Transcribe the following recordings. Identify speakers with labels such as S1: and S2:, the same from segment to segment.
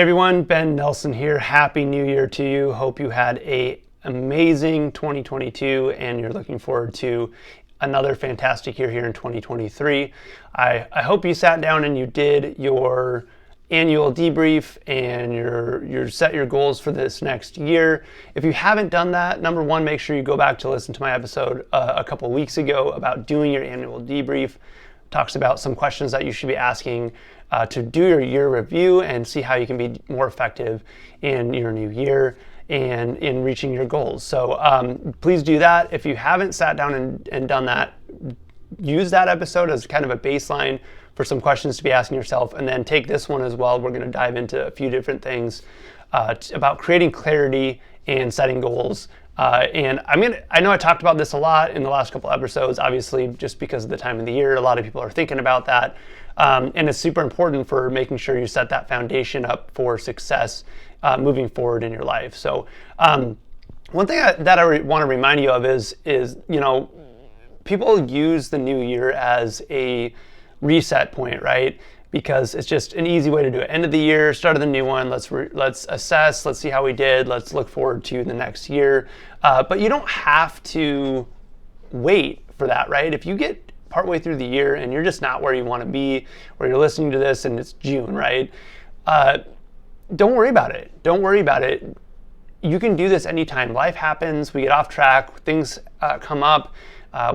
S1: Hey everyone, Ben Nelson here. Happy New Year to you. Hope you had an amazing 2022 and you're looking forward to another fantastic year here in 2023. I hope you sat down and you did your annual debrief and you set your goals for this next year. If you haven't done that, number one, make sure you go back to listen to my episode a couple weeks ago about doing your annual debrief. Talks about some questions that you should be asking to do your year review and see how you can be more effective in your new year and in reaching your goals. So please do that. If you haven't sat down and done that, use that episode as kind of a baseline for some questions to be asking yourself, and then take this one as well. We're going to dive into a few different things about creating clarity and setting goals. And I know I talked about this a lot in the last couple episodes, obviously just because of the time of the year. A lot of people are thinking about that. And it's super important for making sure you set that foundation up for success moving forward in your life. So one thing that I want to remind you of is, people use the new year as a reset point, right? Because it's just an easy way to do it. End of the year, start of the new one. Let's assess. Let's see how we did. Let's look forward to the next year. But you don't have to wait for that, right? If you get partway through the year and you're just not where you want to be, or you're listening to this and it's June, right? Don't worry about it. Don't worry about it. You can do this anytime. Life happens. We get off track. Things come up.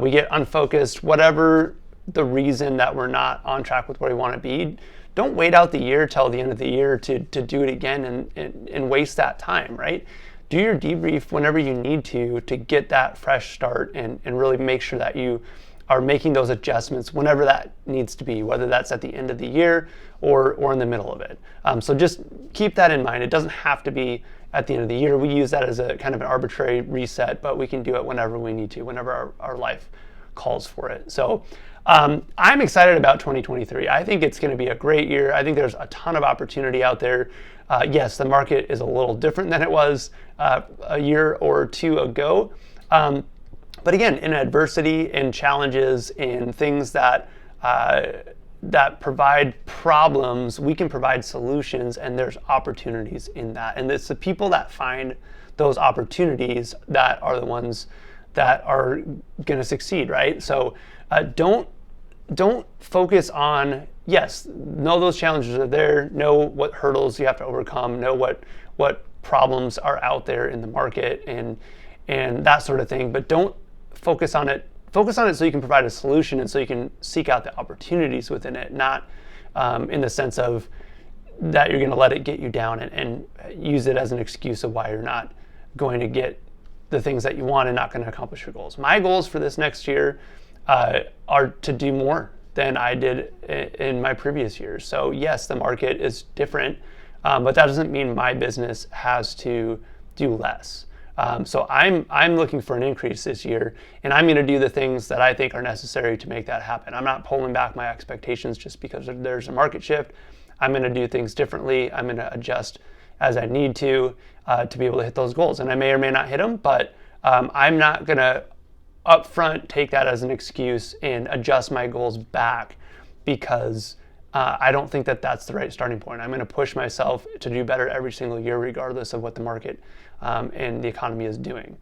S1: We get unfocused. Whatever the reason that we're not on track with where we want to be, don't wait out the year till the end of the year to do it again and waste that time, right? Do your debrief whenever you need to get that fresh start and really make sure that you are making those adjustments whenever that needs to be, whether that's at the end of the year or in the middle of it. So just keep that in mind. It doesn't have to be at the end of the year. We use that as a kind of an arbitrary reset, but we can do it whenever we need to, whenever our life calls for it. So I'm excited about 2023. I think it's going to be a great year. I think there's a ton of opportunity out there. Yes, the market is a little different than it was a year or two ago. But again, in adversity, in challenges, in things that provide problems, we can provide solutions, and there's opportunities in that. And it's the people that find those opportunities that are the ones that are going to succeed, right? So don't focus on, yes, know those challenges are there, know what hurdles you have to overcome, know what problems are out there in the market and that sort of thing, but don't focus on it. Focus on it so you can provide a solution and so you can seek out the opportunities within it, not in the sense of that you're going to let it get you down and use it as an excuse of why you're not going to get the things that you want and not going to accomplish your goals. My goals for this next year are to do more than I did in my previous years. So yes, the market is different, but that doesn't mean my business has to do less. So I'm looking for an increase this year, and I'm going to do the things that I think are necessary to make that happen. I'm not pulling back my expectations just because there's a market shift. I'm going to do things differently. I'm going to adjust as I need to be able to hit those goals. And I may or may not hit them, but I'm not going to upfront take that as an excuse and adjust my goals back because I don't think that that's the right starting point. I'm going to push myself to do better every single year, regardless of what the market and the economy is doing.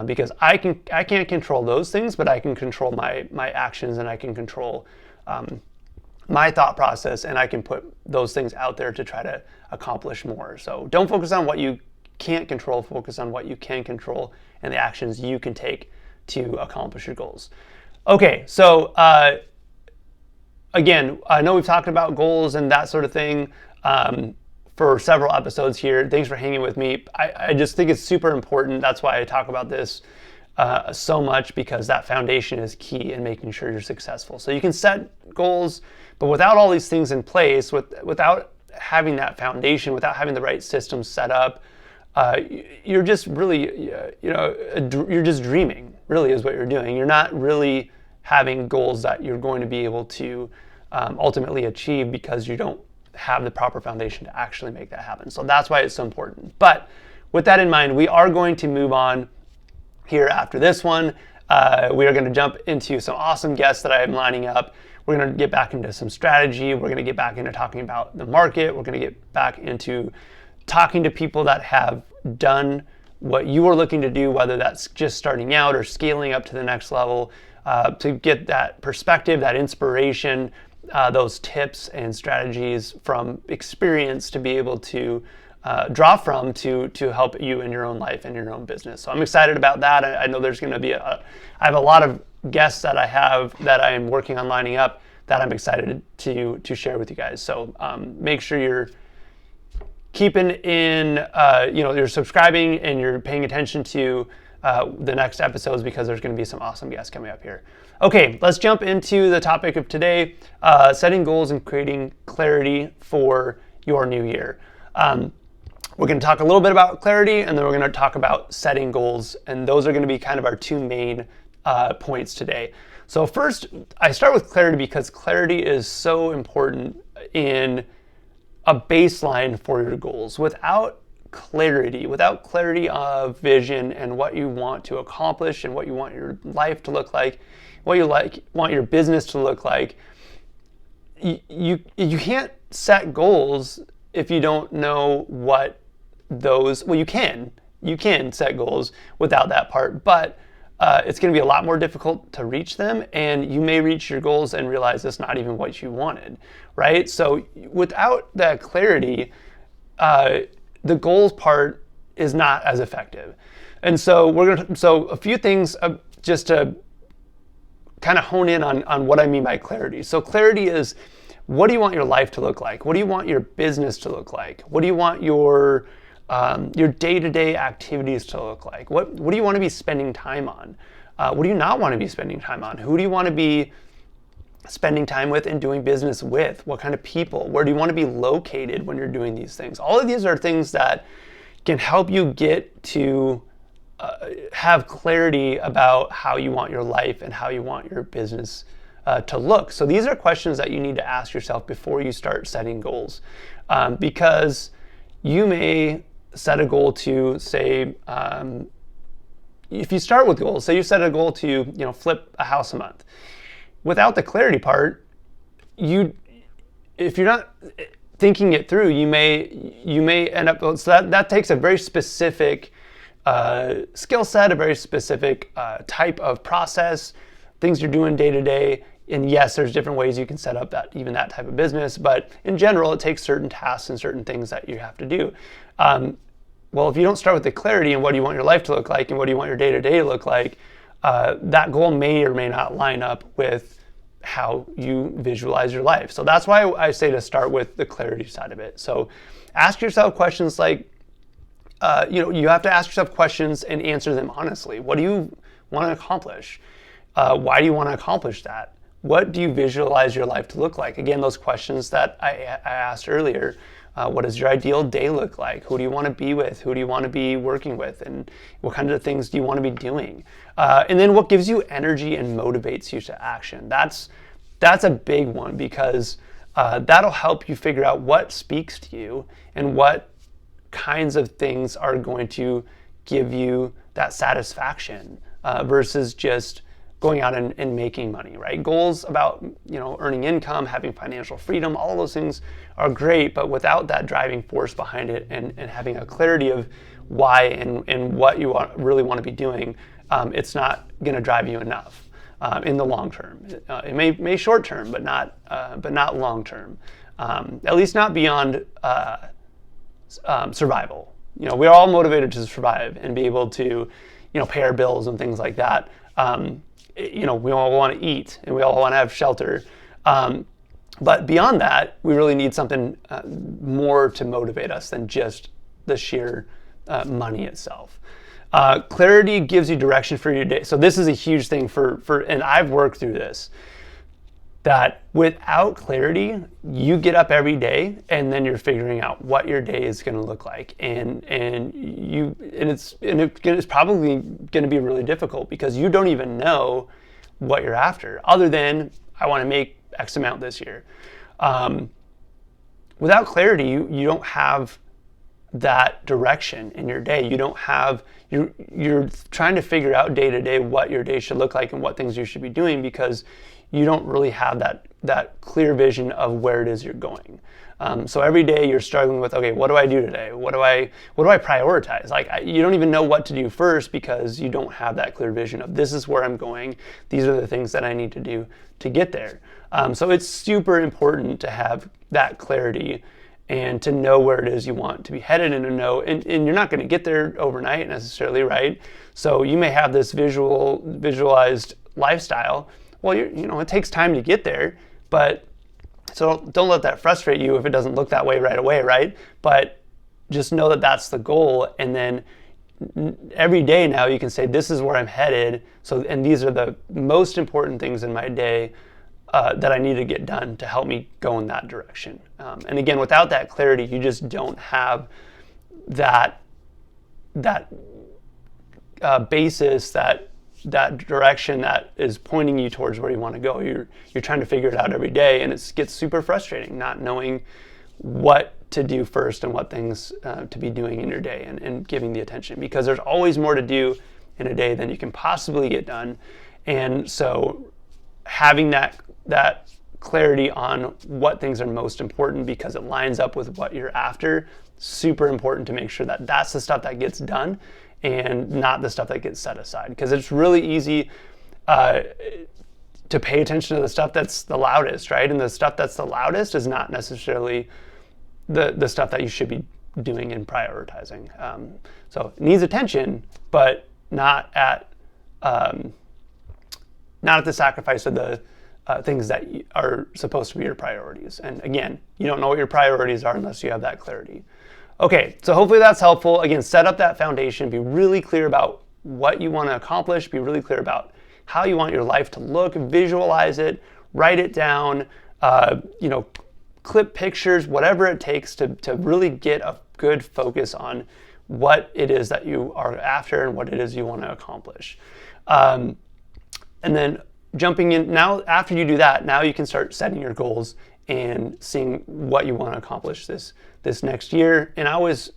S1: Because I can't control those things, but I can control my actions, and I can control my thought process, and I can put those things out there to try to accomplish more. So don't focus on what you can't control, focus on what you can control and the actions you can take to accomplish your goals. Okay, so again, I know we've talked about goals and that sort of thing for several episodes here. Thanks for hanging with me. I just think it's super important. That's why I talk about this so much, because that foundation is key in making sure you're successful. So you can set goals, but without all these things in place, without having that foundation, without having the right systems set up, you're just really, you're just dreaming, really is what you're doing. You're not really having goals that you're going to be able to ultimately achieve because you don't have the proper foundation to actually make that happen. So that's why it's so important. But with that in mind, we are going to move on here after this one. We are going to jump into some awesome guests that I am lining up. We're going to get back into some strategy. We're going to get back into talking about the market. We're going to get back into talking to people that have done what you are looking to do, whether that's just starting out or scaling up to the next level, to get that perspective, that inspiration, those tips and strategies from experience to be able to draw from to help you in your own life and your own business. So I'm excited about that. I know there's going to be I have a lot of guests that I am working on lining up that I'm excited to share with you guys. So make sure you're keeping in, you're subscribing and you're paying attention to the next episodes, because there's going to be some awesome guests coming up here. Okay, let's jump into the topic of today, setting goals and creating clarity for your new year. We're going to talk a little bit about clarity, and then we're going to talk about setting goals, and those are going to be kind of our two main points today. So first, I start with clarity because clarity is so important in a baseline for your goals. Without clarity of vision and what you want to accomplish and what you want your life to look like, what you want your business to look like, you can't set goals if you don't know what those, well, you can set goals without that part, but it's going to be a lot more difficult to reach them, and you may reach your goals and realize it's not even what you wanted, right? So without that clarity, the goals part is not as effective. And so a few things just to kind of hone in on what I mean by clarity. So clarity is, what do you want your life to look like? What do you want your business to look like? What do you want your day-to-day activities to look like? What do you want to be spending time on? What do you not want to be spending time on? Who do you want to be spending time with and doing business with? What kind of people? Where do you want to be located when you're doing these things? All of these are things that can help you get to have clarity about how you want your life and how you want your business to look. So these are questions that you need to ask yourself before you start setting goals, because you may set a goal to, say, if you start with goals, say you set a goal to flip a house a month. Without the clarity part, if you're not thinking it through, you may end up. So that takes a very specific skill set, a very specific type of process, things you're doing day to day. And yes, there's different ways you can set up that type of business, but in general, it takes certain tasks and certain things that you have to do. Well, if you don't start with the clarity and what do you want your life to look like and what do you want your day-to-day to look like, that goal may or may not line up with how you visualize your life. So that's why I say to start with the clarity side of it. So ask yourself questions like, you have to ask yourself questions and answer them honestly. What do you want to accomplish? Why do you want to accomplish that? What do you visualize your life to look like? Again, those questions that I asked earlier. What does your ideal day look like? Who do you want to be with? Who do you want to be working with? And what kind of things do you want to be doing? And then what gives you energy and motivates you to action? That's a big one, because that'll help you figure out what speaks to you and what kinds of things are going to give you that satisfaction versus just going out and making money, right? Goals about earning income, having financial freedom, all those things are great, but without that driving force behind it and having a clarity of why and what you really want to be doing, it's not going to drive you enough in the long term. It may short term, but not long term. At least not beyond survival. We're all motivated to survive and be able to pay our bills and things like that. We all want to eat and we all want to have shelter. But beyond that, we really need something more to motivate us than just the sheer money itself. Clarity gives you direction for your day. So this is a huge thing and I've worked through this, that without clarity, you get up every day and then you're figuring out what your day is going to look like. And it's probably going to be really difficult because you don't even know what you're after, other than I want to make X amount this year. Without clarity, you don't have that direction in your day. You don't have, you're trying to figure out day to day what your day should look like and what things you should be doing, because you don't really have that clear vision of where it is you're going. So every day you're struggling with, okay, what do I do today? What do I prioritize? Like, you don't even know what to do first because you don't have that clear vision of, this is where I'm going. These are the things that I need to do to get there. So it's super important to have that clarity and to know where it is you want to be headed, and to know, and you're not going to get there overnight necessarily, right? So you may have this visualized lifestyle. Well, it takes time to get there, but so don't let that frustrate you if it doesn't look that way right away, right? But just know that that's the goal, and then every day now you can say, this is where I'm headed. So, and these are the most important things in my day that I need to get done to help me go in that direction. And again, without that clarity, you just don't have that basis, that direction that is pointing you towards where you want to go. You're trying to figure it out every day, and it gets super frustrating not knowing what to do first and what things to be doing in your day, and giving the attention, because there's always more to do in a day than you can possibly get done. And so having that clarity on what things are most important, because it lines up with what you're after, super important to make sure that that's the stuff that gets done and not the stuff that gets set aside. Because it's really easy to pay attention to the stuff that's the loudest, right? And the stuff that's the loudest is not necessarily the stuff that you should be doing and prioritizing. So it needs attention, but not at the sacrifice of the things that are supposed to be your priorities. And again, you don't know what your priorities are unless you have that clarity. Okay, so hopefully that's helpful. Again, set up that foundation, be really clear about what you want to accomplish, be really clear about how you want your life to look, visualize it, write it down, clip pictures, whatever it takes to really get a good focus on what it is that you are after and what it is you want to accomplish. And then jumping in, now after you do that, now you can start setting your goals and seeing what you want to accomplish this next year. And I was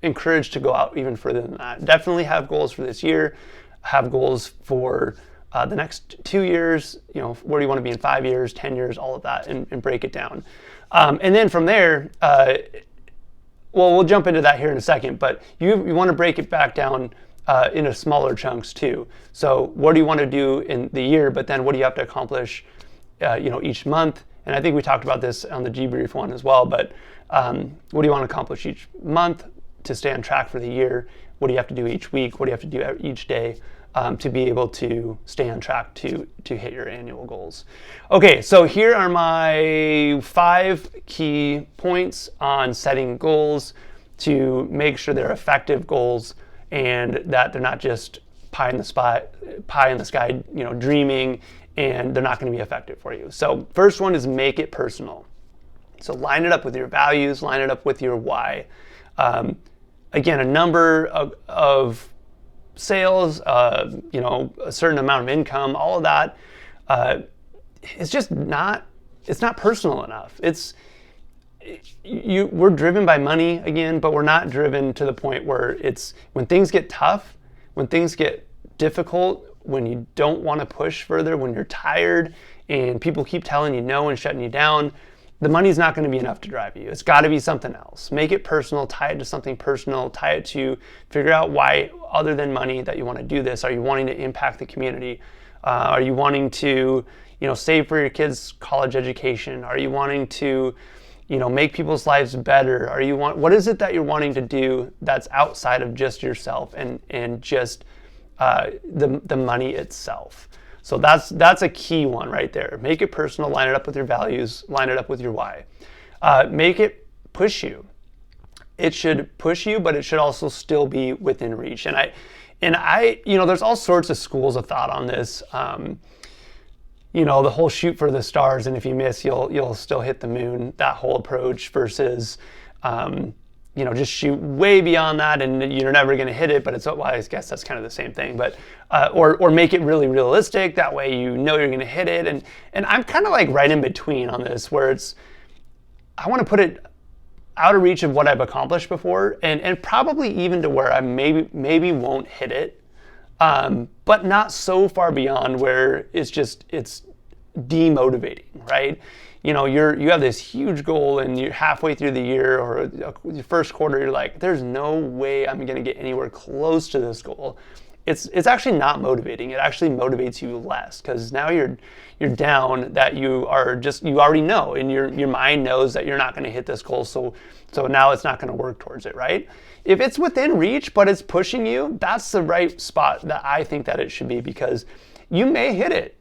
S1: encouraged to go out even further than that. Definitely have goals for this year, have goals for the next 2 years, where do you want to be in 5 years, 10 years, all of that, and break it down. And then from there, we'll jump into that here in a second, but you want to break it back down into smaller chunks too. So what do you want to do in the year, but then what do you have to accomplish each month? And I think we talked about this on the Debrief one as well, but what do you want to accomplish each month to stay on track for the year? What do you have to do each week? What do you have to do each day to be able to stay on track to hit your annual goals? Okay, so here are my 5 key points on setting goals to make sure they're effective goals and that they're not just pie in the sky, dreaming, and they're not going to be effective for you. So first one is make it personal. So line it up with your values, line it up with your why. Again, a number of sales, a certain amount of income, all of that, it's just not personal enough. We're driven by money again, but we're not driven to the point where it's when things get tough, when things get difficult, when you don't want to push further, when you're tired and people keep telling you no and shutting you down, the money's not going to be enough to drive you. It's got to be something else. Make it personal, tie it to something personal, tie it to figure out why, other than money, that you want to do this. Are you wanting to impact the community? Are you wanting to, save for your kids' college education? Are you wanting to, make people's lives better? What is it that you're wanting to do that's outside of just yourself and just the money itself? So that's a key one right there. Make it personal, line it up with your values, line it up with your why. Make it push you. It should push you, but it should also still be within reach. And I, there's all sorts of schools of thought on this. The whole shoot for the stars, and if you miss, you'll still hit the moon. That whole approach versus, just shoot way beyond that, and you're never going to hit it. But I guess that's kind of the same thing. But or make it really realistic. That way, you're going to hit it. And I'm kind of like right in between on this, where I want to put it out of reach of what I've accomplished before, and probably even to where I maybe won't hit it, but not so far beyond where it's demotivating, right? You know, you have this huge goal and you're halfway through the year or your first quarter, you're like, there's no way I'm going to get anywhere close to this goal. It's actually not motivating. It actually motivates you less because now you're down, that you already know, and your mind knows that you're not going to hit this goal. So now it's not going to work towards it, right? If it's within reach but it's pushing you, that's the right spot that I think that it should be, because you may hit it.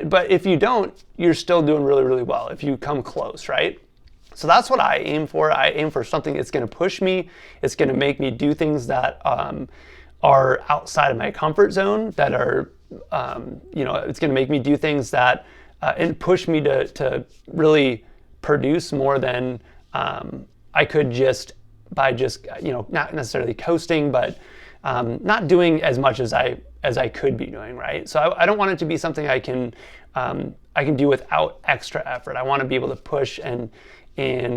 S1: But if you don't, you're still doing really, really well if you come close, right? So that's what I aim for. I aim for something that's going to push me. It's going to make me do things that are outside of my comfort zone, that are, it's going to make me do things that and push me to really produce more than I could by not necessarily coasting, but not doing as much as I could be doing, right? So I don't want it to be something I can do without extra effort. I want to be able to push and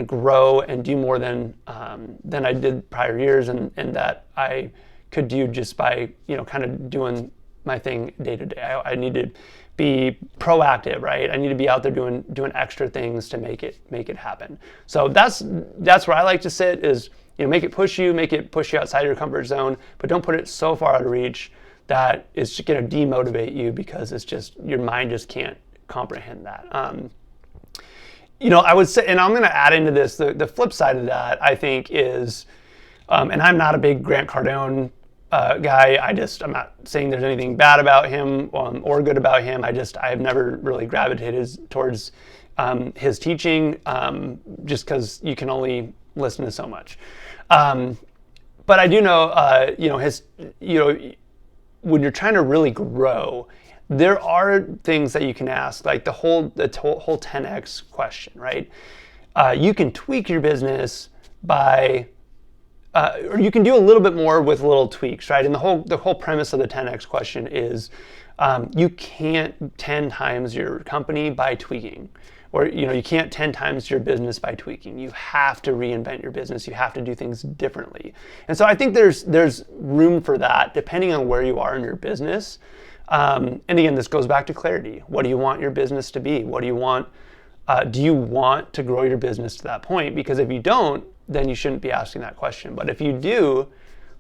S1: grow and do more than I did prior years, and that I could do just by kind of doing my thing day to day. I need to be proactive, right? I need to be out there doing extra things to make it happen. So that's where I like to sit, is make it push you outside your comfort zone, but don't put it so far out of reach that it's going to demotivate you, because it's just, your mind just can't comprehend that. I would say, and I'm going to add into this, the flip side of that, I think, is, and I'm not a big Grant Cardone guy. I'm not saying there's anything bad about him or good about him. I have never really gravitated towards his teaching, just because you can only listen to so much. But I do know, when you're trying to really grow, there are things that you can ask, like the whole 10x question, right? You can tweak your business by, or you can do a little bit more with little tweaks, right? And the whole premise of the 10x question is, you can't 10 times your company by tweaking, or you can't 10 times your business by tweaking. You have to reinvent your business. You have to do things differently. And so I think there's room for that depending on where you are in your business. And again, this goes back to clarity. What do you want your business to be? What do you want? Do you want to grow your business to that point? Because if you don't, then you shouldn't be asking that question. But if you do,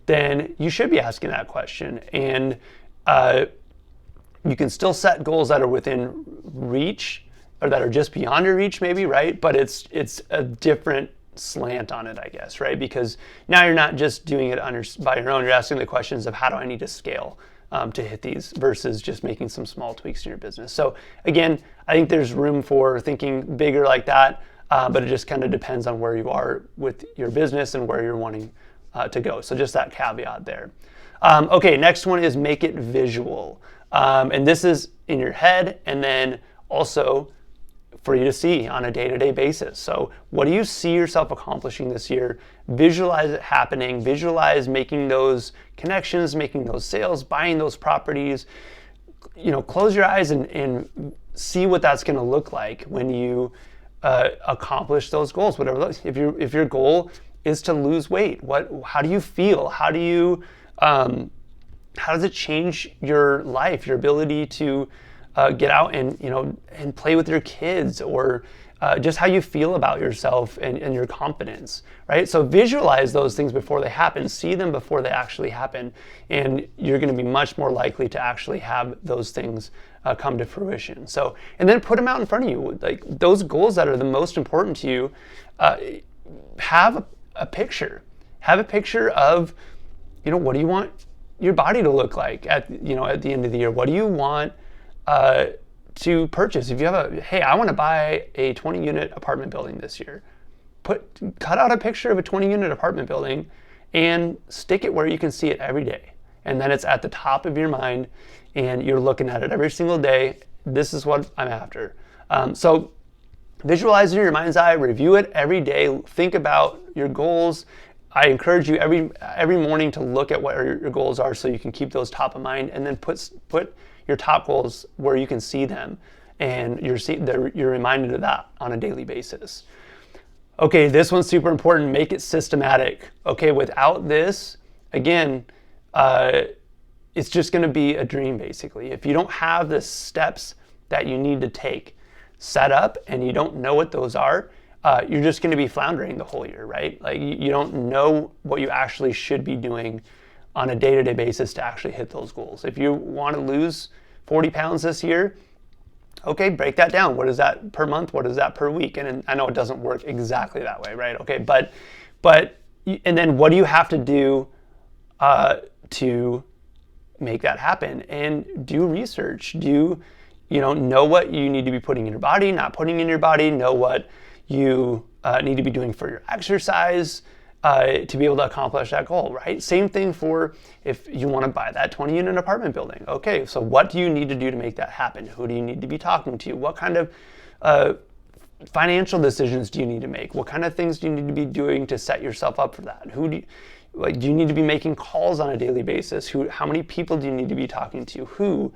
S1: then you should be asking that question. And you can still set goals that are within reach, or that are just beyond your reach, maybe, right? But it's a different slant on it, I guess, right? Because now you're not just doing it by your own. You're asking the questions of, how do I need to scale to hit these, versus just making some small tweaks in your business. So again, I think there's room for thinking bigger like that, but it just kind of depends on where you are with your business and where you're wanting to go. So just that caveat there. Okay, next one is make it visual. And this is in your head, and then also for you to see on a day-to-day basis. So what do you see yourself accomplishing this year? Visualize it happening. Visualize making those connections, making those sales, buying those properties. Close your eyes and see what that's going to look like when you accomplish those goals. Whatever. If your goal is to lose weight, how do you feel? How does it change your life? Your ability to get out and play with your kids, or just how you feel about yourself and your confidence, right? So visualize those things before they happen, see them before they actually happen, and you're going to be much more likely to actually have those things come to fruition. So, and then put them out in front of you, like those goals that are the most important to you. Have a picture. Have a picture of, what do you want your body to look like at the end of the year? What do you want to purchase? If you have I want to buy a 20-unit apartment building this year, cut out a picture of a 20-unit apartment building and stick it where you can see it every day. And then it's at the top of your mind and you're looking at it every single day. This is what I'm after. So visualize it in your mind's eye, review it every day, think about your goals. I encourage you every morning to look at what your goals are, so you can keep those top of mind, and then put your top goals where you can see them, and you're reminded of that on a daily basis. Okay, this one's super important. Make it systematic. Okay, without this, again, it's just going to be a dream, basically. If you don't have the steps that you need to take set up and you don't know what those are, you're just going to be floundering the whole year, right? Like you don't know what you actually should be doing on a day-to-day basis to actually hit those goals. If you want to lose 40 pounds this year, okay, break that down. What is that per month? What is that per week? And I know it doesn't work exactly that way, right? Okay, but and then what do you have to do to make that happen? And do research. Do know what you need to be putting in your body, not putting in your body. Know what you need to be doing for your exercise to be able to accomplish that goal, right? Same thing for if you want to buy that 20-unit apartment building. Okay, so what do you need to do to make that happen? Who do you need to be talking to? What kind of financial decisions do you need to make? What kind of things do you need to be doing to set yourself up for that? Do you need to be making calls on a daily basis? How many people do you need to be talking to?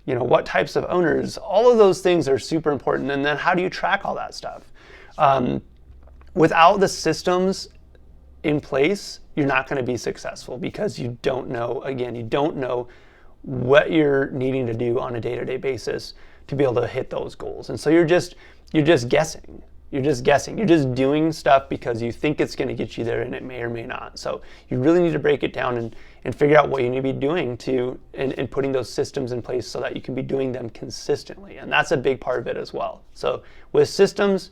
S1: What types of owners? All of those things are super important. And then how do you track all that stuff? Without the systems in place, you're not going to be successful because you don't know what you're needing to do on a day-to-day basis to be able to hit those goals. And so you're just guessing. You're just doing stuff because you think it's going to get you there, and it may or may not. So you really need to break it down and figure out what you need to be doing and putting those systems in place so that you can be doing them consistently. And that's a big part of it as well. So with systems,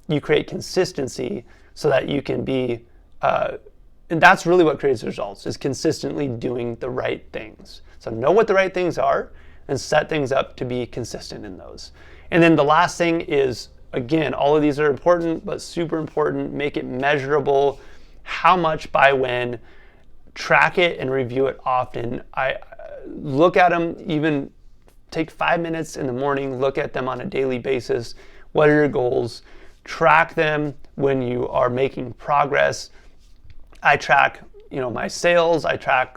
S1: you create consistency so that you can be and that's really what creates results, is consistently doing the right things. So know what the right things are and set things up to be consistent in those. And then the last thing is, again, all of these are important, but super important. Make it measurable. How much by when. Track it and review it often. I look at them, even take 5 minutes in the morning, look at them on a daily basis. What are your goals? Track them when you are making progress. I track, my sales. I track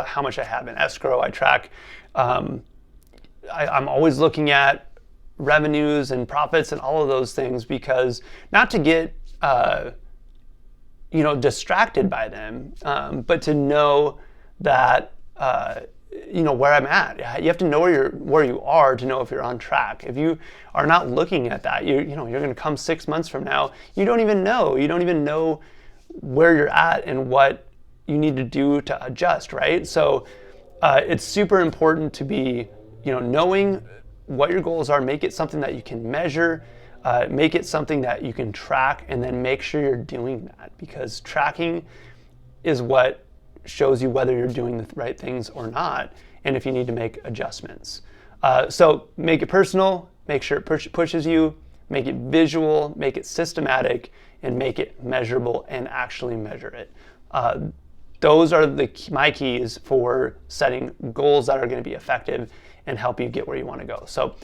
S1: how much I have in escrow. I track. I'm always looking at revenues and profits and all of those things, because not to get distracted by them, but to know that where I'm at. You have to know where you are to know if you're on track. If you are not looking at that, you're going to come 6 months from now. You don't even know where you're at and what you need to do to adjust, right? So it's super important to be, knowing what your goals are. Make it something that you can measure. Make it something that you can track, and then make sure you're doing that, because tracking is what shows you whether you're doing the right things or not, and if you need to make adjustments. So make it personal, make sure it pushes you, make it visual, make it systematic, and make it measurable and actually measure it. Those are my keys for setting goals that are going to be effective and help you get where you want to go. So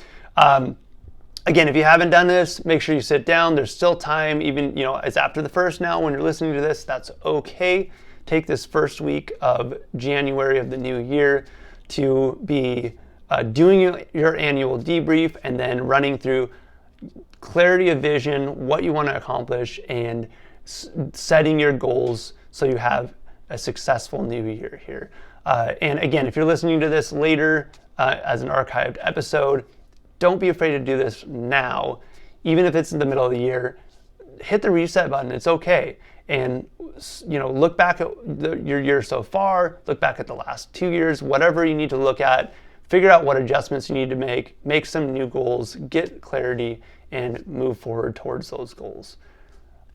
S1: again, if you haven't done this, make sure you sit down. There's still time. Even, it's after the first now when you're listening to this, that's okay. Take this first week of January of the new year to be doing your annual debrief, and then running through clarity of vision, what you want to accomplish, and setting your goals so you have a successful new year here. And again, if you're listening to this later as an archived episode, don't be afraid to do this now. Even if it's in the middle of the year, hit the reset button. It's okay. And look back at your year so far, look back at the last 2 years, whatever you need to look at, figure out what adjustments you need to make some new goals, get clarity, and move forward towards those goals.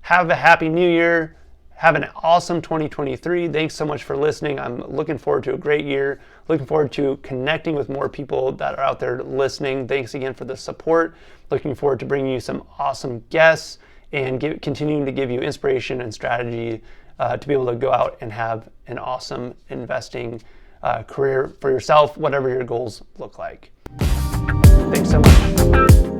S1: Have a happy new year. Have an awesome 2023. Thanks so much for listening. I'm looking forward to a great year. Looking forward to connecting with more people that are out there listening. Thanks again for the support. Looking forward to bringing you some awesome guests and continuing to give you inspiration and strategy to be able to go out and have an awesome investing career for yourself, whatever your goals look like. Thanks so much.